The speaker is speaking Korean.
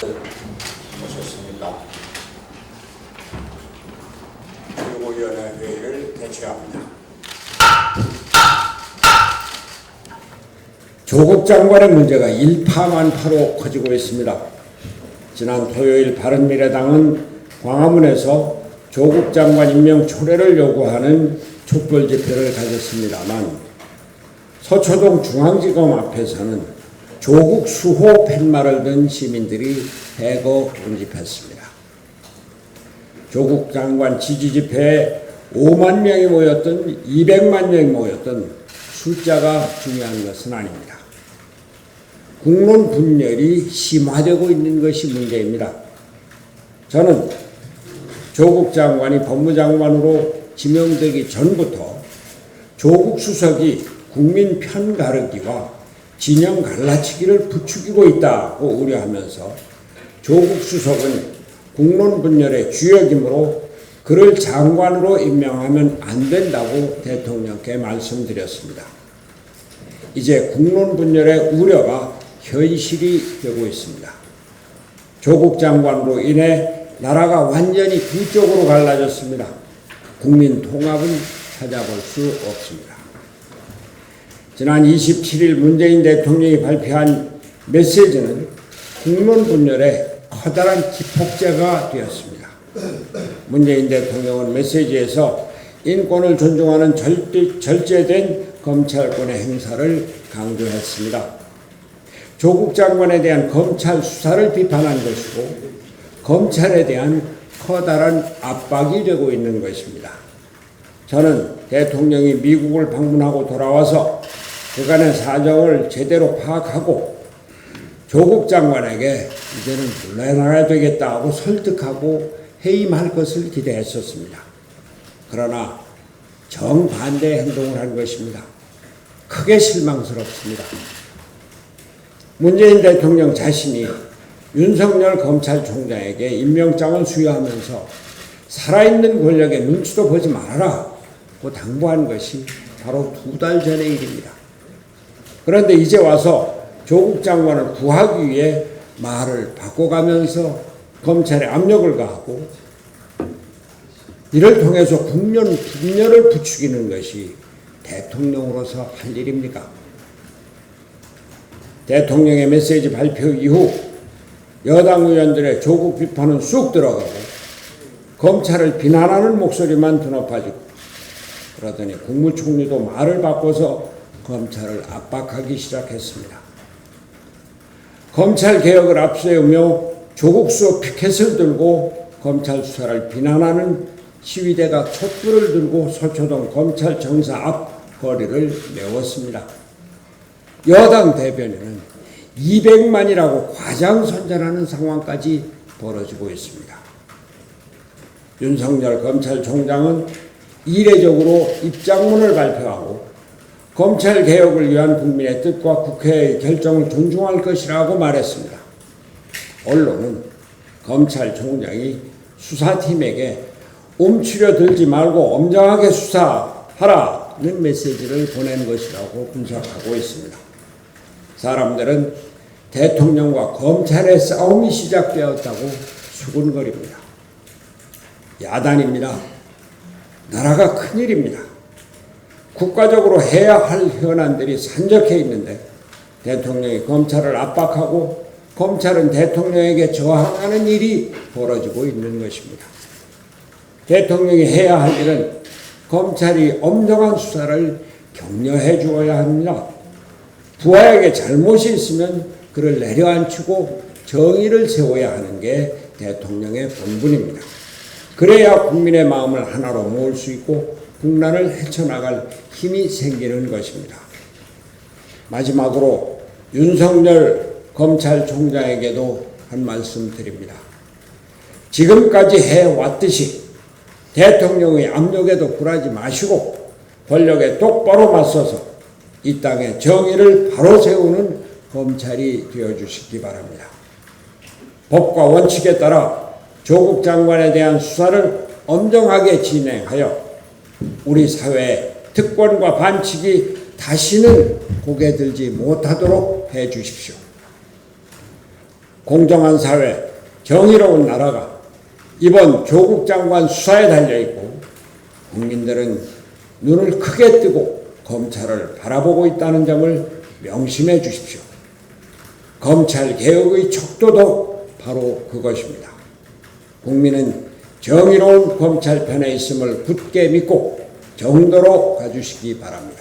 오셨습니까? 최고위원회 회의를 개최합니다. 조국 장관의 문제가 일파만파로 커지고 있습니다. 지난 토요일 바른미래당은 광화문에서 조국 장관 임명 초래를 요구하는 촛불 집회를 가졌습니다만 서초동 중앙지검 앞에서는 조국 수호 팻말을 든 시민들이 대거 운집했습니다. 조국 장관 지지 집회에 5만 명이 모였던 200만 명이 모였던 숫자가 중요한 것은 아닙니다. 국론 분열이 심화되고 있는 것이 문제입니다. 저는 조국 장관이 법무장관으로 지명되기 전부터 조국 수석이 국민 편 가르기와 진영 갈라치기를 부추기고 있다고 우려하면서 조국 수석은 국론 분열의 주역이므로 그를 장관으로 임명하면 안 된다고 대통령께 말씀드렸습니다. 이제 국론 분열의 우려가 현실이 되고 있습니다. 조국 장관으로 인해 나라가 완전히 두 쪽으로 갈라졌습니다. 국민 통합은 찾아볼 수 없습니다. 지난 27일 문재인 대통령이 발표한 메시지는 국론 분열의 커다란 기폭제가 되었습니다. 문재인 대통령은 메시지에서 인권을 존중하는 절제된 검찰권의 행사를 강조했습니다. 조국 장관에 대한 검찰 수사를 비판한 것이고 검찰에 대한 커다란 압박이 되고 있는 것입니다. 저는 대통령이 미국을 방문하고 돌아와서 그간의 사정을 제대로 파악하고 조국 장관에게 이제는 물러나야 되겠다고 설득하고 해임할 것을 기대했었습니다. 그러나 정반대의 행동을 한 것입니다. 크게 실망스럽습니다. 문재인 대통령 자신이 윤석열 검찰총장에게 임명장을 수여하면서 살아있는 권력의 눈치도 보지 말아라고 당부한 것이 바로 2달 전의 일입니다. 그런데 이제 와서 조국 장관을 구하기 위해 말을 바꿔가면서 검찰에 압력을 가하고 이를 통해서 국론 분열을 부추기는 것이 대통령으로서 할 일입니까? 대통령의 메시지 발표 이후 여당 의원들의 조국 비판은 쑥 들어가고 검찰을 비난하는 목소리만 드높아지고 그러더니 국무총리도 말을 바꿔서 검찰을 압박하기 시작했습니다. 검찰 개혁을 앞세우며 조국 수석 피켓을 들고 검찰 수사를 비난하는 시위대가 촛불을 들고 서초동 검찰 정사 앞 거리를 메웠습니다. 여당 대변인은 200만이라고 과장선전하는 상황까지 벌어지고 있습니다. 윤석열 검찰총장은 이례적으로 입장문을 발표하고 검찰개혁을 위한 국민의 뜻과 국회의 결정을 존중할 것이라고 말했습니다. 언론은 검찰총장이 수사팀에게 움츠려 들지 말고 엄정하게 수사하라는 메시지를 보낸 것이라고 분석하고 있습니다. 사람들은 대통령과 검찰의 싸움이 시작되었다고 수군거립니다. 야단입니다. 나라가 큰일입니다. 국가적으로 해야 할 현안들이 산적해 있는데 대통령이 검찰을 압박하고 검찰은 대통령에게 저항하는 일이 벌어지고 있는 것입니다. 대통령이 해야 할 일은 검찰이 엄정한 수사를 격려해 주어야 합니다. 부하에게 잘못이 있으면 그를 내려앉히고 정의를 세워야 하는 게 대통령의 본분입니다. 그래야 국민의 마음을 하나로 모을 수 있고 국난을 헤쳐나갈 힘이 생기는 것입니다. 마지막으로 윤석열 검찰총장에게도 한 말씀 드립니다. 지금까지 해왔듯이 대통령의 압력에도 굴하지 마시고 권력에 똑바로 맞서서 이 땅에 정의를 바로 세우는 검찰이 되어주시기 바랍니다. 법과 원칙에 따라 조국 장관에 대한 수사를 엄정하게 진행하여 우리 사회의 특권과 반칙이 다시는 고개 들지 못하도록 해 주십시오. 공정한 사회, 정의로운 나라가 이번 조국 장관 수사에 달려있고 국민들은 눈을 크게 뜨고 검찰을 바라보고 있다는 점을 명심해 주십시오. 검찰개혁의 척도도 바로 그것입니다. 국민은 정의로운 검찰 편에 있음을 굳게 믿고 정도로 가주시기 바랍니다.